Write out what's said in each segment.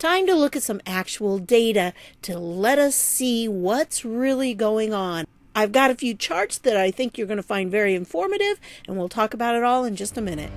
Time to look at some actual data to let us see what's really going on. I've got a few charts that I think you're going to find very informative, and we'll talk about it all in just a minute.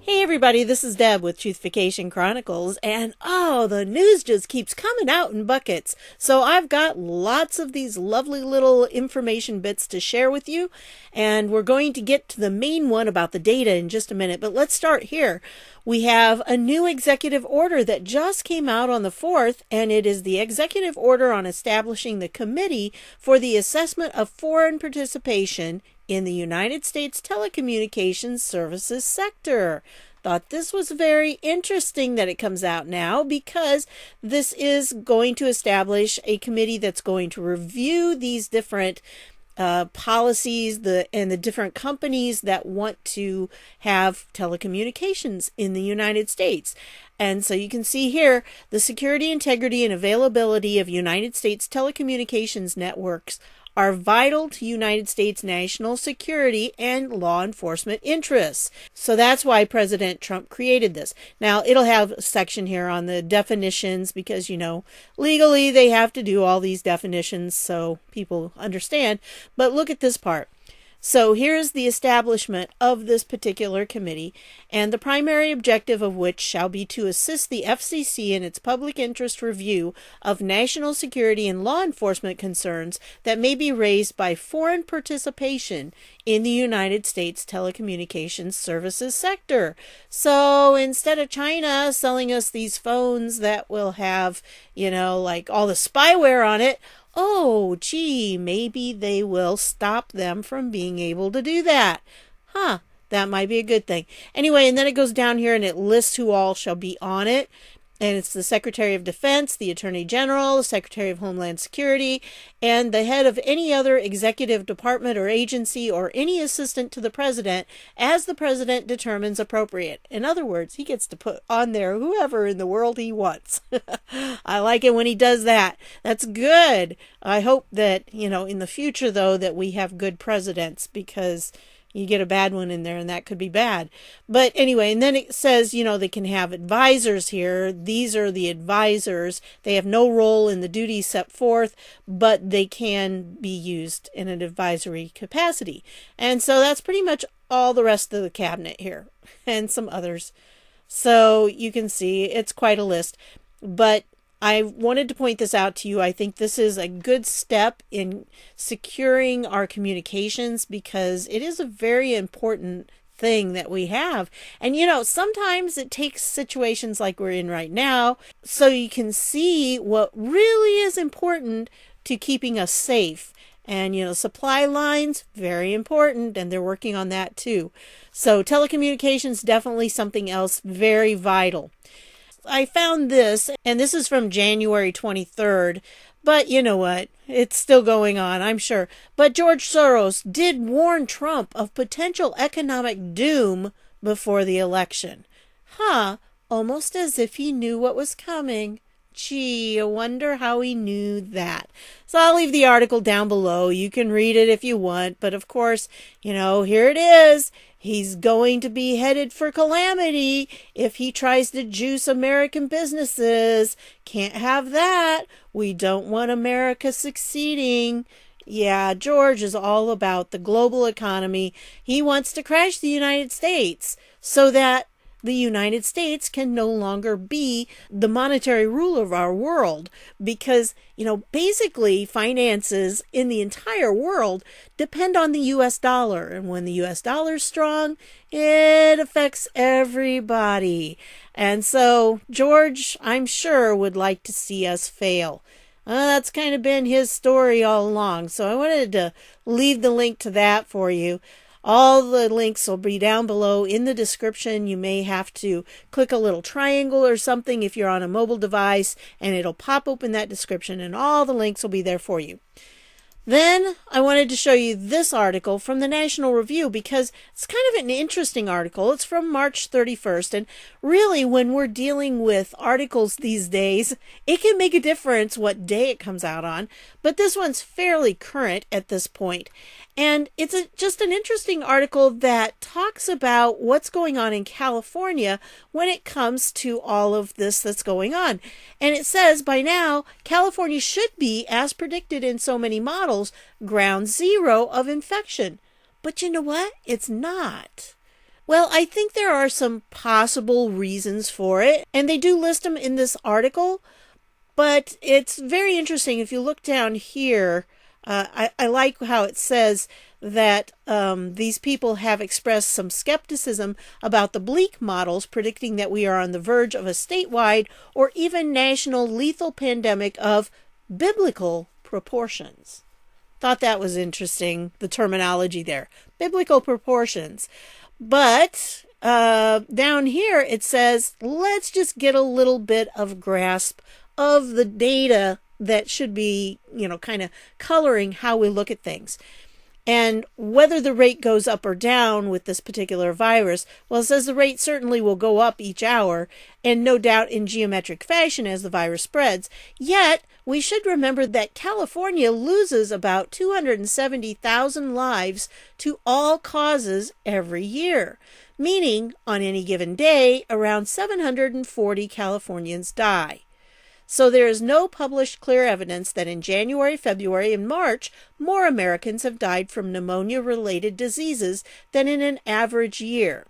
Hey everybody, this is Deb with Truthification Chronicles, and the news just keeps coming out in buckets. So I've got lots of these lovely little information bits to share with you, and we're going to get to the main one about the data in just a minute. But let's start here. We have a new executive order that just came out on the 4th, and it is the executive order on establishing the Committee for the Assessment of Foreign Participation in the United States Telecommunications Services sector. Thought this was very interesting that it comes out now, because this is going to establish a committee that's going to review these different policies and the different companies that want to have telecommunications in the United States. And so you can see here, the security, integrity, and availability of United States telecommunications networks are vital to United States national security and law enforcement interests. So that's why President Trump created this. Now, it'll have a section here on the definitions because, legally they have to do all these definitions so people understand. But look at this part. So here's the establishment of this particular committee, and the primary objective of which shall be to assist the FCC in its public interest review of national security and law enforcement concerns that may be raised by foreign participation in the United States telecommunications services sector. So instead of China selling us these phones that will have, like all the spyware on it, maybe they will stop them from being able to do that. That might be a good thing. Anyway, and then it goes down here and it lists who all shall be on it. And it's the Secretary of Defense, the Attorney General, the Secretary of Homeland Security, and the head of any other executive department or agency or any assistant to the president as the president determines appropriate. In other words, he gets to put on there whoever in the world he wants. I like it when he does that. That's good. I hope that, in the future, though, that we have good presidents, because you get a bad one in there and that could be bad. But anyway, and then it says, they can have advisors here. These are the advisors. They have no role in the duties set forth, but they can be used in an advisory capacity. And so that's pretty much all the rest of the cabinet here and some others. So you can see it's quite a list. But I wanted to point this out to you. I think this is a good step in securing our communications because it is a very important thing that we have. And, sometimes it takes situations like we're in right now so you can see what really is important to keeping us safe. And, supply lines, very important, and they're working on that too. So telecommunications, definitely something else very vital. I found this, and this is from January 23rd, but you know what? It's still going on, I'm sure. But George Soros did warn Trump of potential economic doom before the election. Almost as if he knew what was coming. Gee, I wonder how he knew that. So I'll leave the article down below. You can read it if you want. But of course, here it is. He's going to be headed for calamity if he tries to juice American businesses. Can't have that. We don't want America succeeding. Yeah, George is all about the global economy. He wants to crash the United States so that the United States can no longer be the monetary ruler of our world because, basically finances in the entire world depend on the U.S. dollar. And when the U.S. dollar is strong, it affects everybody. And so George, I'm sure, would like to see us fail. That's kind of been his story all along. So I wanted to leave the link to that for you. All the links will be down below in the description. You may have to click a little triangle or something if you're on a mobile device, and it'll pop open that description, and all the links will be there for you. Then I wanted to show you this article from the National Review because it's kind of an interesting article. It's from March 31st. And really, when we're dealing with articles these days, it can make a difference what day it comes out on. But this one's fairly current at this point. And it's just an interesting article that talks about what's going on in California when it comes to all of this that's going on. And it says by now, California should be, as predicted in so many models, ground zero of infection. But you know what? It's not. Well, I think there are some possible reasons for it, and they do list them in this article. But it's very interesting. If you look down here, I like how it says that these people have expressed some skepticism about the bleak models, predicting that we are on the verge of a statewide or even national lethal pandemic of biblical proportions. Thought that was interesting, the terminology there. Biblical proportions. But down here it says, let's just get a little bit of grasp of the data that should be, kind of coloring how we look at things. And whether the rate goes up or down with this particular virus, well, it says the rate certainly will go up each hour, and no doubt in geometric fashion as the virus spreads. Yet, we should remember that California loses about 270,000 lives to all causes every year, meaning on any given day, around 740 Californians die. So there is no published clear evidence that in January, February, and March, more Americans have died from pneumonia-related diseases than in an average year.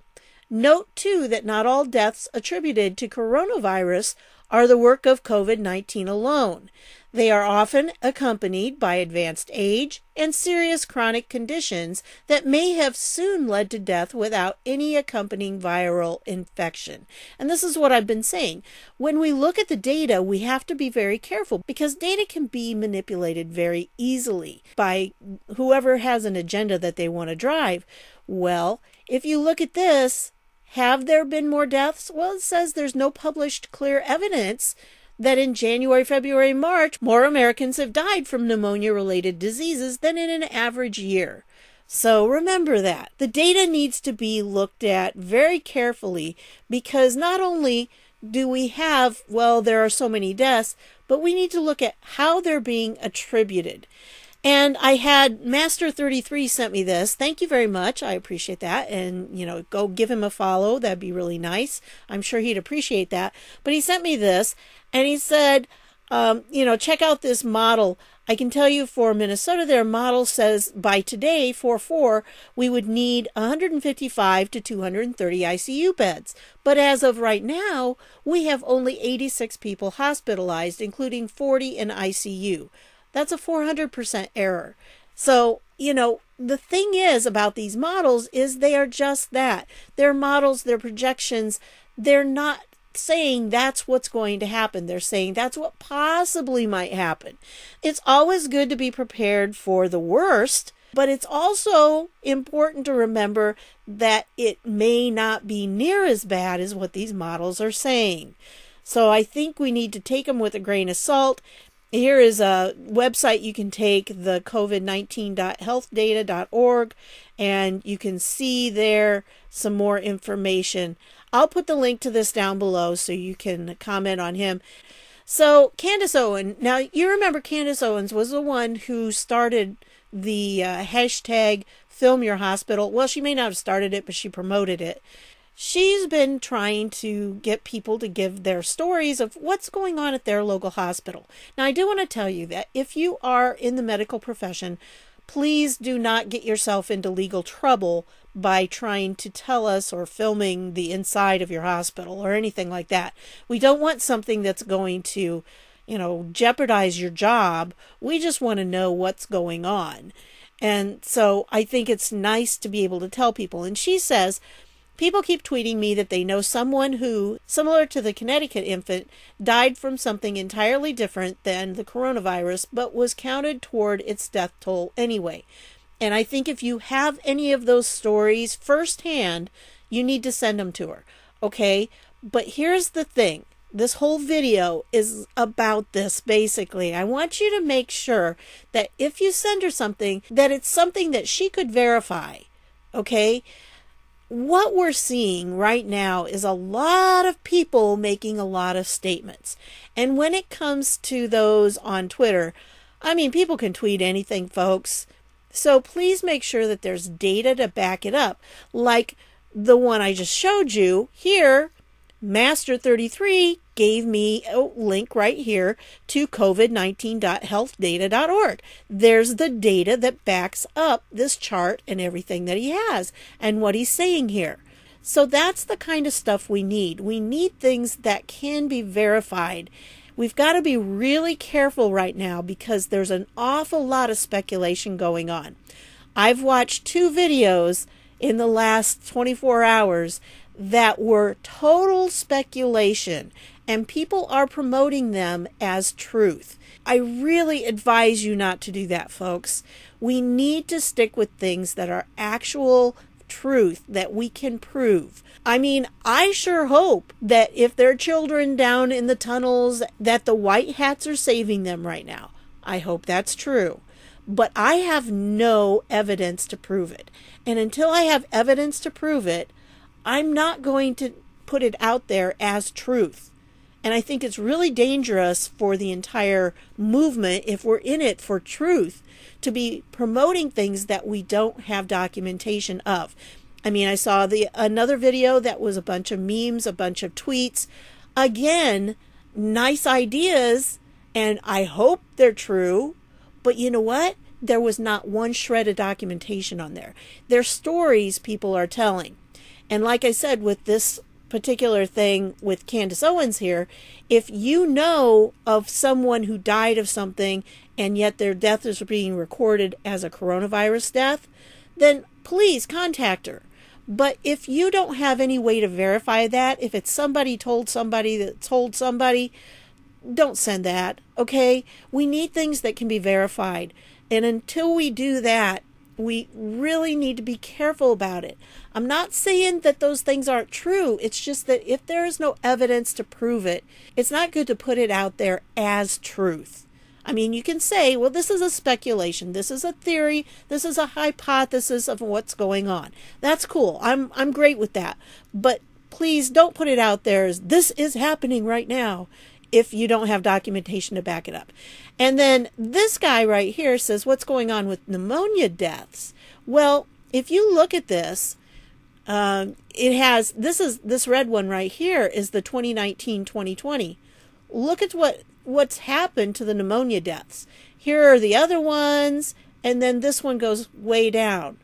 Note, too, that not all deaths attributed to coronavirus are the work of COVID-19 alone. They are often accompanied by advanced age and serious chronic conditions that may have soon led to death without any accompanying viral infection. And this is what I've been saying. When we look at the data, we have to be very careful because data can be manipulated very easily by whoever has an agenda that they want to drive. Well, if you look at this, have there been more deaths? Well, it says there's no published clear evidence that in January, February, March, more Americans have died from pneumonia-related diseases than in an average year. So remember that. The data needs to be looked at very carefully because not only do we have, there are so many deaths, but we need to look at how they're being attributed. And I had Master33 sent me this. Thank you very much. I appreciate that. And, go give him a follow. That'd be really nice. I'm sure he'd appreciate that. But he sent me this and he said, check out this model. I can tell you for Minnesota, their model says by today, 4/4, we would need 155 to 230 ICU beds. But as of right now, we have only 86 people hospitalized, including 40 in ICU. That's a 400% error. So, the thing is about these models is they are just that. They're models, they're projections. They're not saying that's what's going to happen. They're saying that's what possibly might happen. It's always good to be prepared for the worst, but it's also important to remember that it may not be near as bad as what these models are saying. So I think we need to take them with a grain of salt. Here is a website you can take, the covid19.healthdata.org, and you can see there some more information. I'll put the link to this down below so you can comment on him. So Candace Owens, now you remember Candace Owens was the one who started the hashtag Film Your Hospital. Well, she may not have started it, but she promoted it. She's been trying to get people to give their stories of what's going on at their local hospital. Now, I do want to tell you that if you are in the medical profession, please do not get yourself into legal trouble by trying to tell us or filming the inside of your hospital or anything like that. We don't want something that's going to, jeopardize your job. We just want to know what's going on. And so I think it's nice to be able to tell people. And she says, people keep tweeting me that they know someone who, similar to the Connecticut infant, died from something entirely different than the coronavirus, but was counted toward its death toll anyway. And I think if you have any of those stories firsthand, you need to send them to her. Okay? But here's the thing. This whole video is about this, basically. I want you to make sure that if you send her something, that it's something that she could verify. Okay? What we're seeing right now is a lot of people making a lot of statements. And when it comes to those on Twitter, people can tweet anything, folks. So please make sure that there's data to back it up. Like the one I just showed you here, Master33 gave me a link right here to covid19.healthdata.org. There's the data that backs up this chart and everything that he has and what he's saying here. So that's the kind of stuff we need. We need things that can be verified. We've got to be really careful right now because there's an awful lot of speculation going on. I've watched 2 videos in the last 24 hours that were total speculation, and people are promoting them as truth. I really advise you not to do that, folks. We need to stick with things that are actual truth that we can prove. I mean, I sure hope that if there are children down in the tunnels, that the white hats are saving them right now. I hope that's true. But I have no evidence to prove it. And until I have evidence to prove it, I'm not going to put it out there as truth. And I think it's really dangerous for the entire movement, if we're in it for truth, to be promoting things that we don't have documentation of. I mean, I saw another video that was a bunch of memes, a bunch of tweets. Again, nice ideas, and I hope they're true. But you know what? There was not one shred of documentation on there. They're stories people are telling. And like I said, with this particular thing with Candace Owens here, if you know of someone who died of something and yet their death is being recorded as a coronavirus death, then please contact her. But if you don't have any way to verify that, if it's somebody told somebody that told somebody, don't send that, okay? We need things that can be verified. And until we do that, we really need to be careful about it. I'm not saying that those things aren't true. It's just that if there is no evidence to prove it, it's not good to put it out there as truth. I mean, you can say, well, this is a speculation. This is a theory. This is a hypothesis of what's going on. That's cool. I'm great with that. But please don't put it out there as this is happening right now if you don't have documentation to back it up. And then this guy right here says, what's going on with pneumonia deaths? Well, if you look at this, it has, this red one right here is the 2019-2020. Look at what's happened to the pneumonia deaths. Here are the other ones, and then this one goes way down.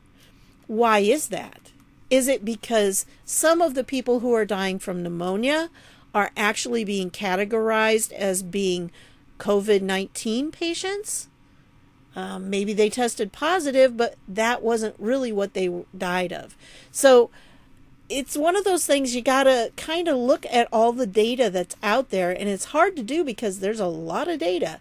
Why is that? Is it because some of the people who are dying from pneumonia are actually being categorized as being COVID-19 patients? Maybe they tested positive, but that wasn't really what they died of. So it's one of those things you got to kind of look at all the data that's out there, and it's hard to do because there's a lot of data.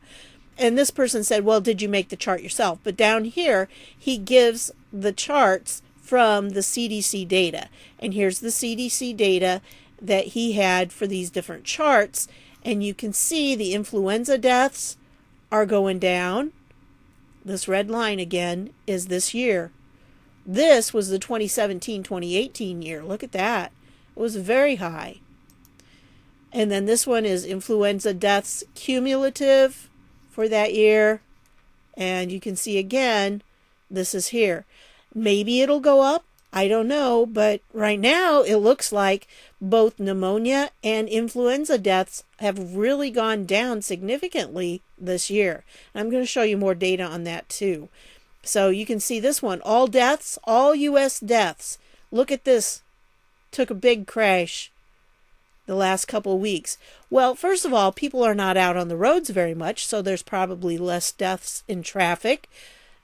And this person said, well, did you make the chart yourself? But down here, he gives the charts from the CDC data. And here's the CDC data that he had for these different charts. And you can see the influenza deaths are going down. This red line again is this year. This was the 2017-2018 year. Look at that. It was very high. And then this one is influenza deaths cumulative for that year. And you can see again, this is here. Maybe it'll go up. I don't know. But right now it looks like both pneumonia and influenza deaths have really gone down significantly this year. And I'm going to show you more data on that too. So you can see this one, all deaths, all U.S. deaths. Look at this. Took a big crash the last couple of weeks. Well, first of all, people are not out on the roads very much, so there's probably less deaths in traffic.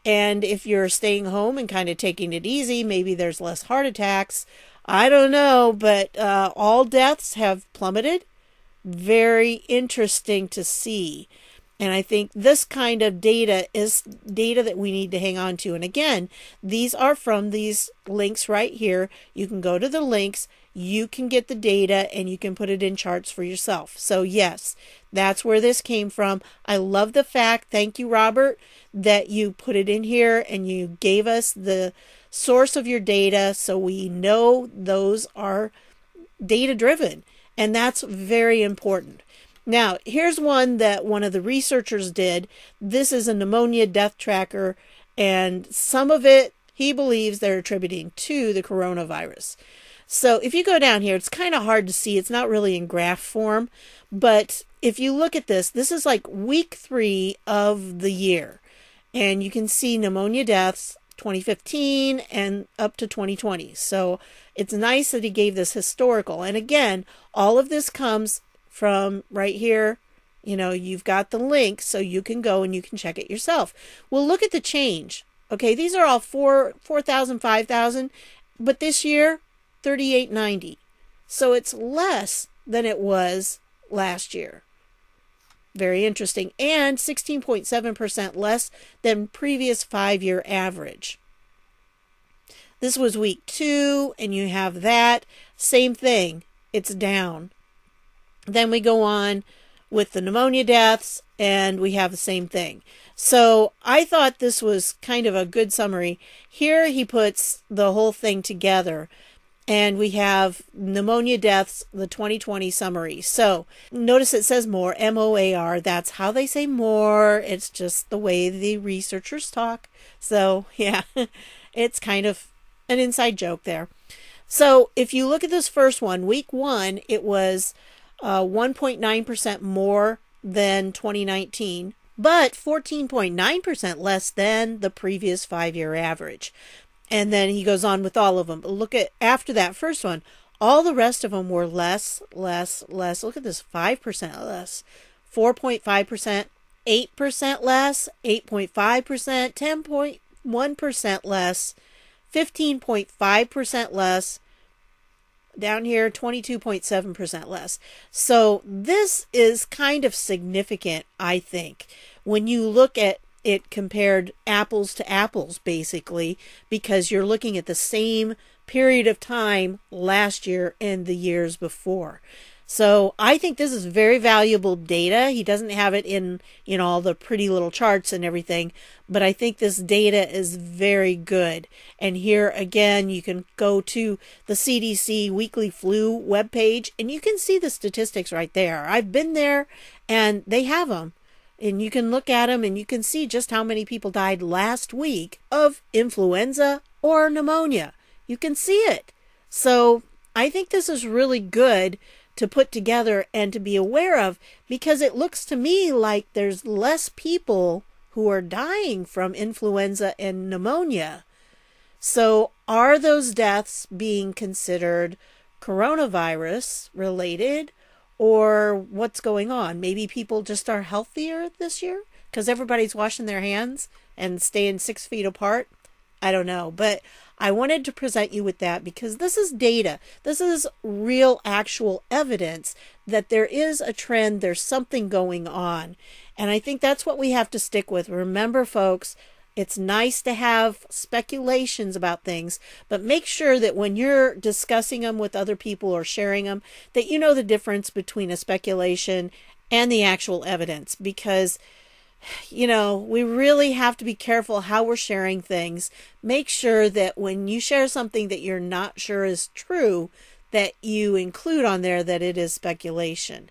And if you're staying home and kind of taking it easy, maybe there's less heart attacks. I don't know, but all deaths have plummeted. Very interesting to see. And I think this kind of data is data that we need to hang on to. And again, these are from these links right here. You can go to the links, you can get the data, and you can put it in charts for yourself. So yes, that's where this came from. I love the fact, thank you, Robert, that you put it in here and you gave us the source of your data so we know those are data driven. And that's very important. Now, here's one that one of the researchers did. This is a pneumonia death tracker, And some of it he believes they're attributing to the coronavirus. So if you go down here, it's kind of hard to see. It's not really in graph form. But if you look at this, this is like week 3 of the year. And you can see pneumonia deaths 2015 and up to 2020. So it's nice that he gave this historical. And again, all of this comes from right here. You know, you've got the link so you can go and you can check it yourself. Well, look at the change. Okay, these are all 4,000, 5,000. But this year, 3,890. So it's less than it was last year. Very interesting. And 16.7% less than previous 5-year average. This was week 2, and you have that. Same thing. It's down. Then we go on with the pneumonia deaths, and we have the same thing. So I thought this was kind of a good summary. Here he puts the whole thing together. And we have pneumonia deaths, the 2020 summary. So notice it says more, MOAR. That's how they say more. It's just the way the researchers talk. So yeah, it's kind of an inside joke there. So if you look at this first one, week 1, it was 1.9% more than 2019, but 14.9% less than the previous 5-year average. And then he goes on with all of them. But look at after that first one, all the rest of them were less. Look at this, 5% less, 4.5%, 8% less, 8.5%, 10.1% less, 15.5% less. Down here, 22.7% less. So this is kind of significant, I think, when you look at it compared apples to apples, basically, because you're looking at the same period of time last year and the years before. So I think this is very valuable data. He doesn't have it in, all the pretty little charts and everything, but I think this data is very good. And here again, you can go to the CDC weekly flu webpage and you can see the statistics right there. I've been there and they have them. And you can look at them and you can see just how many people died last week of influenza or pneumonia. You can see it. So I think this is really good to put together and to be aware of, because it looks to me like there's less people who are dying from influenza and pneumonia. So are those deaths being considered coronavirus related? Or what's going on? Maybe people just are healthier this year because everybody's washing their hands and staying 6 feet apart. I don't know, but I wanted to present you with that because this is data. This is real, actual evidence that there is a trend. There's something going on. And I think that's what we have to stick with. Remember, folks, it's nice to have speculations about things, but make sure that when you're discussing them with other people or sharing them, that you know the difference between a speculation and the actual evidence, because, we really have to be careful how we're sharing things. Make sure that when you share something that you're not sure is true, that you include on there that it is speculation.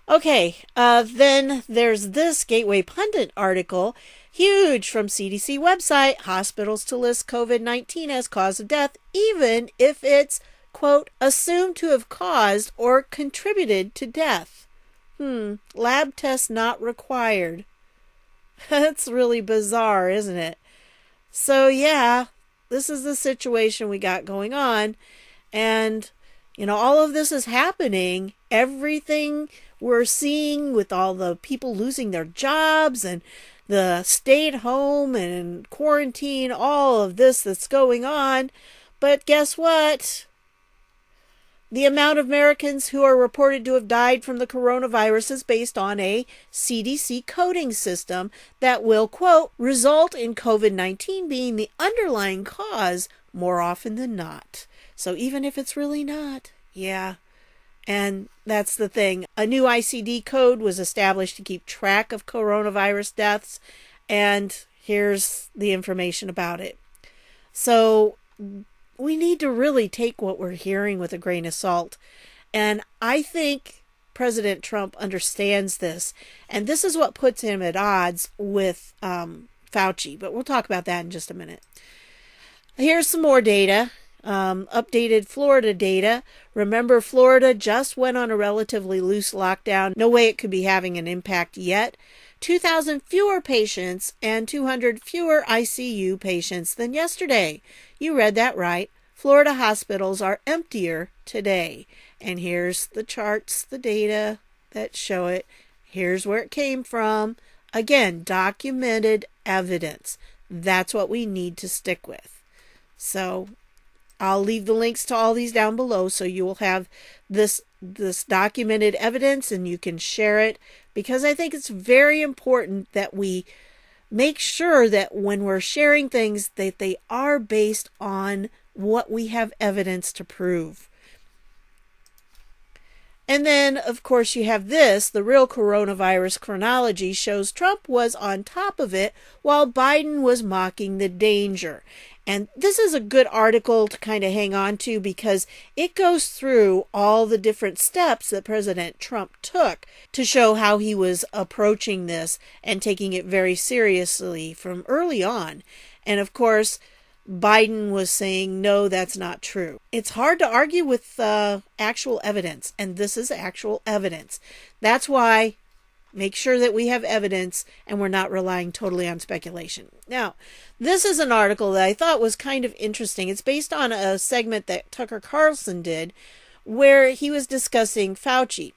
Okay, then there's this Gateway Pundit article. Huge from CDC website, hospitals to list COVID-19 as cause of death, even if it's, quote, assumed to have caused or contributed to death. Lab tests not required. That's really bizarre, isn't it? So yeah, this is the situation we got going on. And, all of this is happening. Everything we're seeing with all the people losing their jobs and the stay at home and quarantine, all of this that's going on. But guess what? The amount of Americans who are reported to have died from the coronavirus is based on a CDC coding system that will, quote, result in COVID-19 being the underlying cause more often than not. So even if it's really not, yeah. And that's the thing. A new ICD code was established to keep track of coronavirus deaths. And here's the information about it. So we need to really take what we're hearing with a grain of salt. And I think President Trump understands this. And this is what puts him at odds with Fauci, but we'll talk about that in just a minute. Here's some more data. Updated Florida data. Remember, Florida just went on a relatively loose lockdown. No way it could be having an impact yet. 2,000 fewer patients and 200 fewer ICU patients than yesterday. You read that right. Florida hospitals are emptier today. And here's the charts, the data that show it. Here's where it came from. Again, documented evidence. That's what we need to stick with. So I'll leave the links to all these down below so you will have this documented evidence and you can share it, because I think it's very important that we make sure that when we're sharing things that they are based on what we have evidence to prove. And then, of course, you have this. The real coronavirus chronology shows Trump was on top of it while Biden was mocking the danger. And this is a good article to kind of hang on to because it goes through all the different steps that President Trump took to show how he was approaching this and taking it very seriously from early on. And of course, Biden was saying, no, that's not true. It's hard to argue with actual evidence, and this is actual evidence. That's why make sure that we have evidence and we're not relying totally on speculation. Now, this is an article that I thought was kind of interesting. It's based on a segment that Tucker Carlson did where he was discussing Fauci.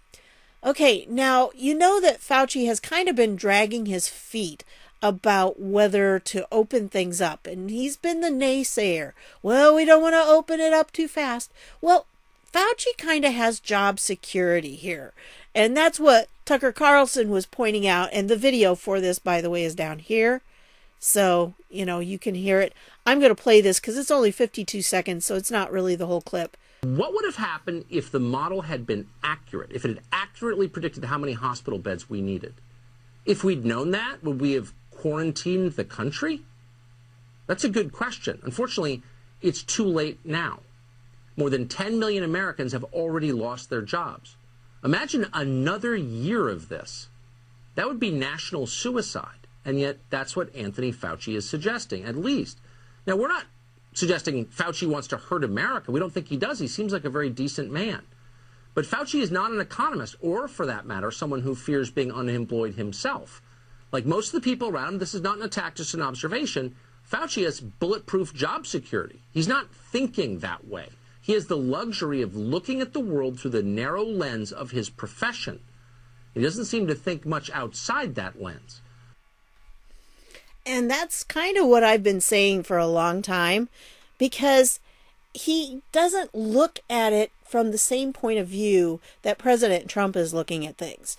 Okay, now, you know that Fauci has kind of been dragging his feet about whether to open things up. And he's been the naysayer. Well, we don't want to open it up too fast. Well, Fauci kind of has job security here. And that's what Tucker Carlson was pointing out. And the video for this, by the way, is down here. So, you can hear it. I'm going to play this because it's only 52 seconds, so it's not really the whole clip. What would have happened if the model had been accurate, if it had accurately predicted how many hospital beds we needed? If we'd known that, would we have quarantined the country? That's a good question. Unfortunately, it's too late now. More than 10 million Americans have already lost their jobs. Imagine another year of this. That would be national suicide. And yet that's what Anthony Fauci is suggesting, at least. Now, we're not suggesting Fauci wants to hurt America. We don't think he does. He seems like a very decent man. But Fauci is not an economist, or for that matter, someone who fears being unemployed himself. Like most of the people around him, this is not an attack, just an observation. Fauci has bulletproof job security. He's not thinking that way. He has the luxury of looking at the world through the narrow lens of his profession. He doesn't seem to think much outside that lens. And that's kind of what I've been saying for a long time, because he doesn't look at it from the same point of view that President Trump is looking at things.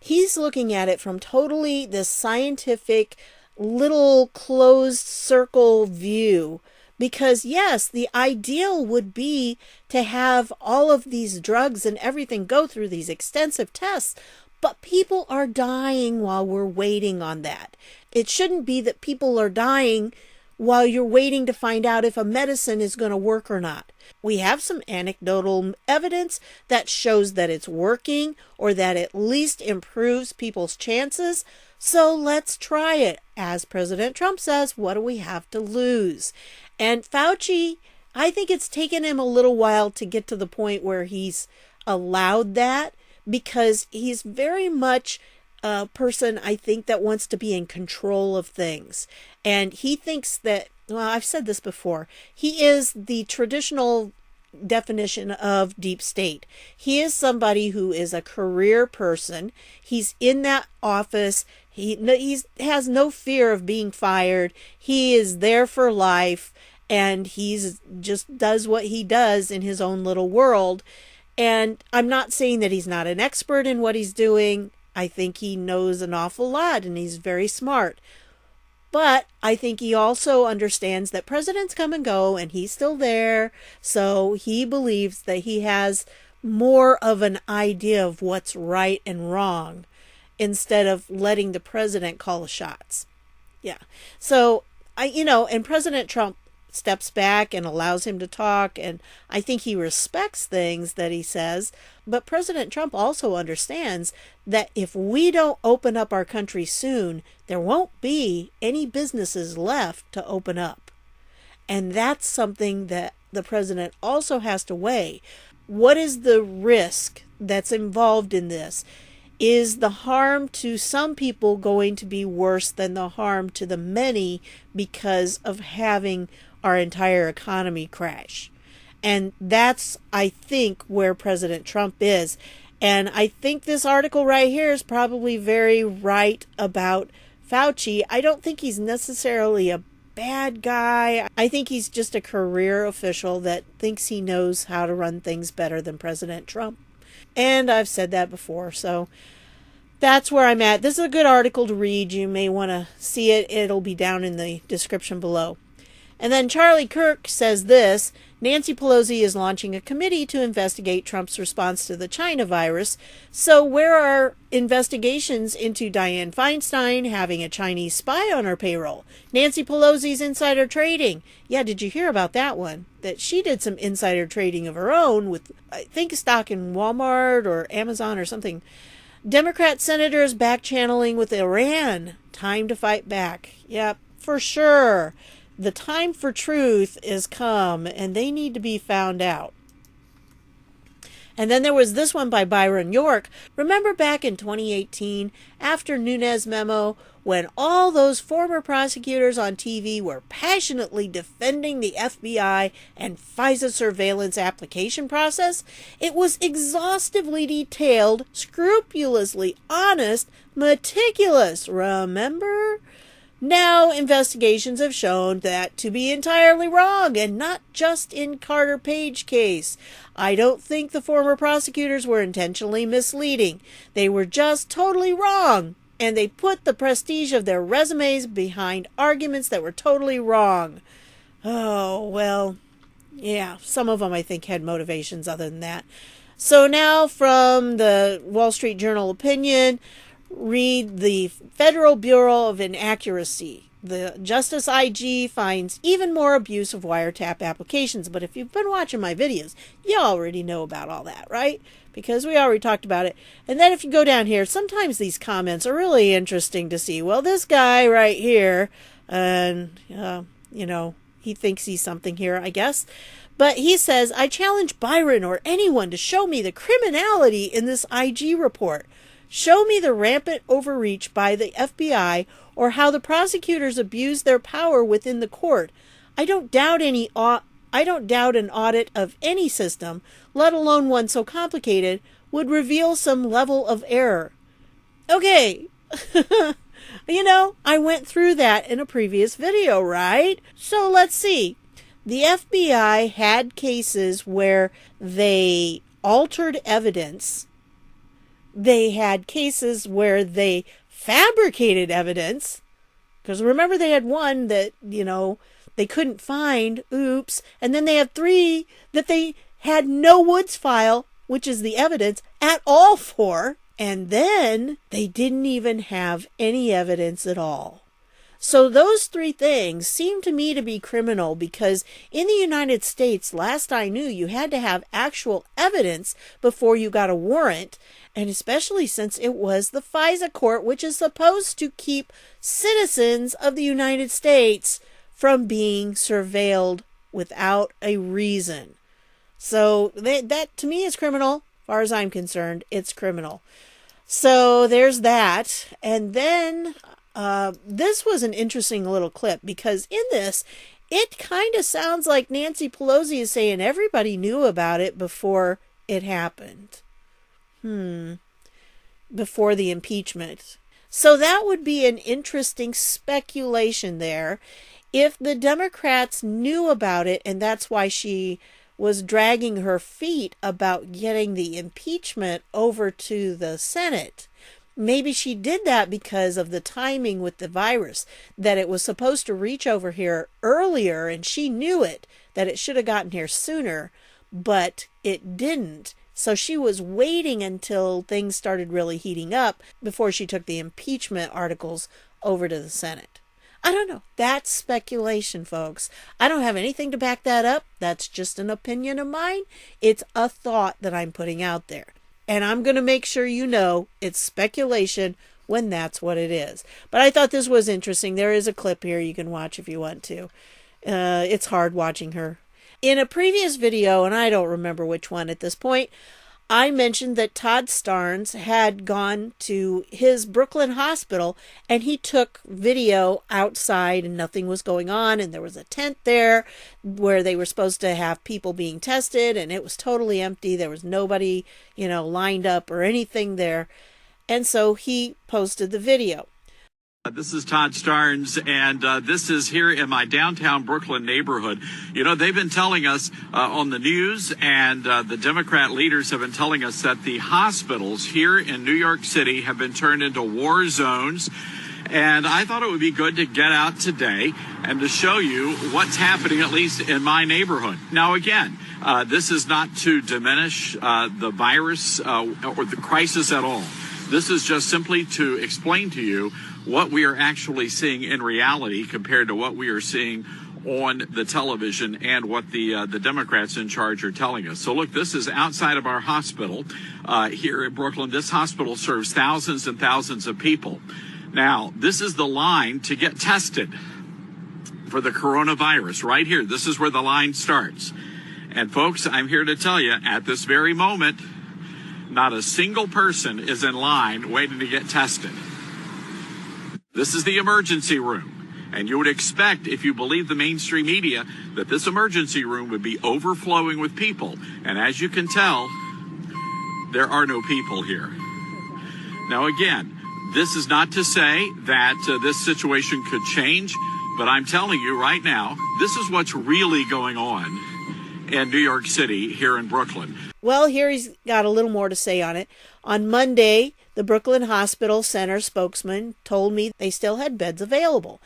He's looking at it from totally this scientific, little closed circle view. Because yes, the ideal would be to have all of these drugs and everything go through these extensive tests. But people are dying while we're waiting on that. It shouldn't be that people are dying while you're waiting to find out if a medicine is going to work or not. We have some anecdotal evidence that shows that it's working or that at least improves people's chances. So let's try it. As President Trump says, what do we have to lose? And Fauci, I think it's taken him a little while to get to the point where he's allowed that, because he's very much a person, I think, that wants to be in control of things. And he thinks that, well, I've said this before, he is the traditional definition of deep state. He is somebody who is a career person. He's in that office. He has no fear of being fired. He is there for life, and he's just does what he does in his own little world. And I'm not saying that he's not an expert in what he's doing. I think he knows an awful lot and he's very smart. But I think he also understands that presidents come and go and he's still there. So he believes that he has more of an idea of what's right and wrong instead of letting the president call the shots. Yeah. So and President Trump steps back and allows him to talk, and I think he respects things that he says. But President Trump also understands that if we don't open up our country soon, there won't be any businesses left to open up. And that's something that the president also has to weigh. What is the risk that's involved in this? Is the harm to some people going to be worse than the harm to the many because of having our entire economy crash? And that's, I think, where President Trump is. And I think this article right here is probably very right about Fauci. I don't think he's necessarily a bad guy. I think he's just a career official that thinks he knows how to run things better than President Trump. And I've said that before, so that's where I'm at. This is a good article to read. You may want to see it. It'll be down in the description below. And then Charlie Kirk says this: Nancy Pelosi is launching a committee to investigate Trump's response to the China virus. So where are investigations into Dianne Feinstein having a Chinese spy on her payroll? Nancy Pelosi's insider trading. Yeah, did you hear about that one? That she did some insider trading of her own with, I think, stock in Walmart or Amazon or something. Democrat senators back-channeling with Iran. Time to fight back. Yep, for sure. The time for truth is come, and they need to be found out. And then there was this one by Byron York. Remember back in 2018, after Nunes memo, when all those former prosecutors on TV were passionately defending the FBI and FISA surveillance application process? It was exhaustively detailed, scrupulously honest, meticulous. Remember? Now, investigations have shown that to be entirely wrong, and not just in Carter Page case. I don't think the former prosecutors were intentionally misleading. They were just totally wrong, and they put the prestige of their resumes behind arguments that were totally wrong. Oh, well, yeah, some of them I think had motivations other than that. So now from the Wall Street Journal opinion, read the Federal Bureau of Inaccuracy. The Justice IG finds even more abuse of wiretap applications. But if you've been watching my videos, you already know about all that, right? Because we already talked about it. And then if you go down here, sometimes these comments are really interesting to see. Well, this guy right here, and, he thinks he's something here, I guess. But he says, I challenge Byron or anyone to show me the criminality in this IG report. Show me the rampant overreach by the FBI or how the prosecutors abuse their power within the court. I don't doubt an audit of any system, let alone one so complicated, would reveal some level of error. Okay. I went through that in a previous video, right? So let's see. The FBI had cases where they altered evidence. They had cases where they fabricated evidence, because remember they had one that, they couldn't find, oops, and then they had 3 that they had no Woods file, which is the evidence, at all for, and then they didn't even have any evidence at all. So those 3 things seem to me to be criminal, because in the United States, last I knew, you had to have actual evidence before you got a warrant, and especially since it was the FISA court, which is supposed to keep citizens of the United States from being surveilled without a reason. So that to me is criminal. As far as I'm concerned, it's criminal. So there's that. And then this was an interesting little clip, because in this, it kind of sounds like Nancy Pelosi is saying everybody knew about it before it happened. Before the impeachment. So that would be an interesting speculation there. If the Democrats knew about it, and that's why she was dragging her feet about getting the impeachment over to the Senate. Maybe she did that because of the timing with the virus, that it was supposed to reach over here earlier, and she knew it, that it should have gotten here sooner, but it didn't. So she was waiting until things started really heating up before she took the impeachment articles over to the Senate. I don't know. That's speculation, folks. I don't have anything to back that up. That's just an opinion of mine. It's a thought that I'm putting out there. And I'm going to make sure you know it's speculation when that's what it is. But I thought this was interesting. There is a clip here you can watch if you want to. It's hard watching her. In a previous video, and I don't remember which one at this point, I mentioned that Todd Starnes had gone to his Brooklyn hospital and he took video outside and nothing was going on, and there was a tent there where they were supposed to have people being tested and it was totally empty. There was nobody, lined up or anything there. And so he posted the video. This is Todd Starnes, and this is here in my downtown Brooklyn neighborhood. They've been telling us on the news, and the Democrat leaders have been telling us that the hospitals here in New York City have been turned into war zones. And I thought it would be good to get out today and to show you what's happening, at least in my neighborhood. Now, again, this is not to diminish the virus or the crisis at all. This is just simply to explain to you what we are actually seeing in reality compared to what we are seeing on the television and what the Democrats in charge are telling us. So look, this is outside of our hospital here in Brooklyn. This hospital serves thousands and thousands of people. Now, this is the line to get tested for the coronavirus right here. This is where the line starts. And folks, I'm here to tell you at this very moment, not a single person is in line waiting to get tested. This is the emergency room, and you would expect, if you believe the mainstream media, that this emergency room would be overflowing with people. And as you can tell, there are no people here. Now, again, this is not to say that this situation could change, but I'm telling you right now, this is what's really going on in New York City, here in Brooklyn. Well, here he's got a little more to say on it. On Monday, the Brooklyn Hospital Center spokesman told me they still had beds available.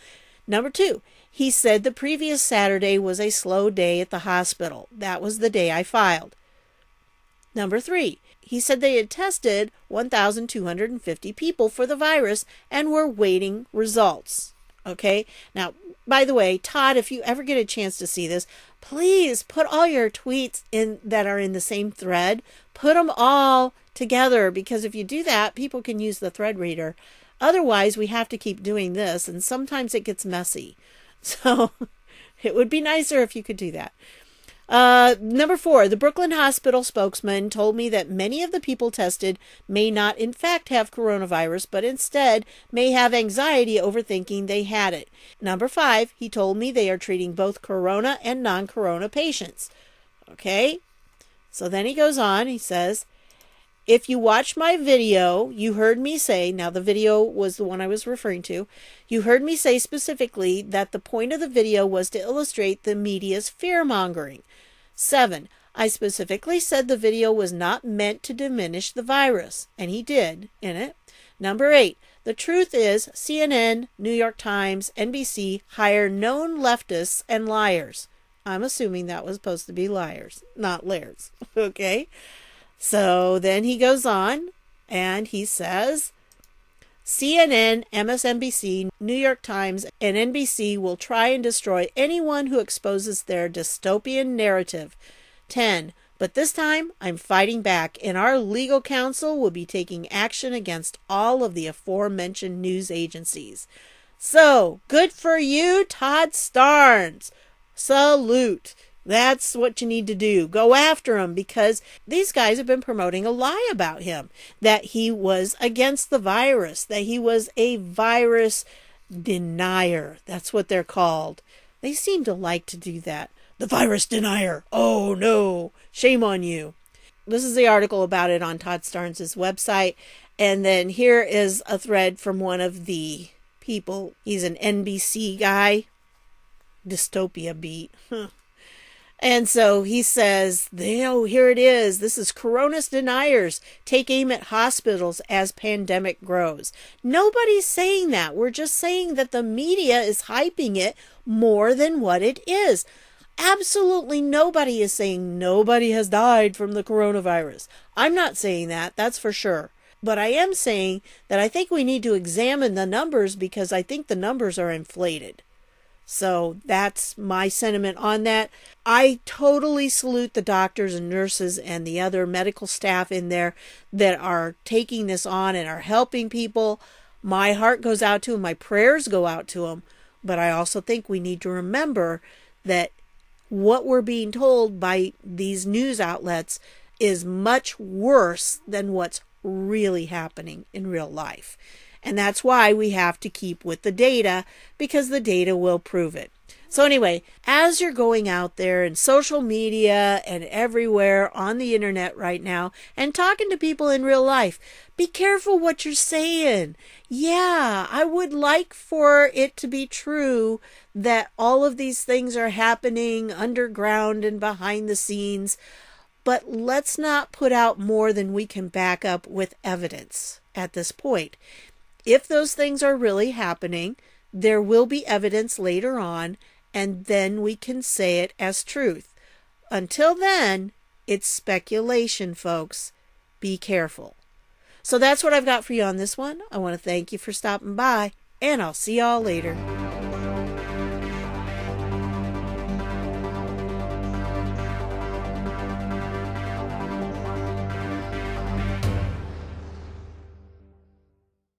Number 2, he said the previous Saturday was a slow day at the hospital. That was the day I filed. Number 3, he said they had tested 1,250 people for the virus and were waiting results. Okay? Now, by the way, Todd, if you ever get a chance to see this, please put all your tweets in that are in the same thread. Put them all together, because if you do that, people can use the thread reader. Otherwise, we have to keep doing this, and sometimes it gets messy. So it would be nicer if you could do that. Number 4, the Brooklyn Hospital spokesman told me that many of the people tested may not in fact have coronavirus, but instead may have anxiety over thinking they had it. Number 5, he told me they are treating both corona and non-corona patients. Okay? So then he goes on, he says, if you watch my video, you heard me say, now the video was the one I was referring to, you heard me say specifically that the point of the video was to illustrate the media's fear-mongering. 7, I specifically said the video was not meant to diminish the virus, and he did in it. Number 8, the truth is CNN, New York Times, NBC hire known leftists and liars. I'm assuming that was supposed to be liars, not liars. Okay? So then he goes on and he says, CNN, MSNBC, New York Times, and NBC will try and destroy anyone who exposes their dystopian narrative. 10, but this time I'm fighting back, and our legal counsel will be taking action against all of the aforementioned news agencies. So, good for you, Todd Starnes. Salute. That's what you need to do. Go after him, because these guys have been promoting a lie about him, that he was against the virus, that he was a virus denier. That's what they're called. They seem to like to do that. The virus denier. Oh no, shame on you. This is the article about it on Todd Starnes' website. And then here is a thread from one of the people. He's an NBC guy. Dystopia beat. And so he says, here it is. This is Corona's deniers take aim at hospitals as pandemic grows. Nobody's saying that. We're just saying that the media is hyping it more than what it is. Absolutely nobody is saying nobody has died from the coronavirus. I'm not saying that. That's for sure. But I am saying that I think we need to examine the numbers because I think the numbers are inflated. So that's my sentiment on that. I totally salute the doctors and nurses and the other medical staff in there that are taking this on and are helping people. My heart goes out to them. My prayers go out to them. But I also think we need to remember that what we're being told by these news outlets is much worse than what's really happening in real life. And that's why we have to keep with the data, because the data will prove it. So anyway, as you're going out there in social media and everywhere on the internet right now and talking to people in real life, be careful what you're saying. Yeah, I would like for it to be true that all of these things are happening underground and behind the scenes, but let's not put out more than we can back up with evidence at this point. If those things are really happening, there will be evidence later on, and then we can say it as truth. Until then, it's speculation, folks. Be careful. So that's what I've got for you on this one. I want to thank you for stopping by, and I'll see y'all later.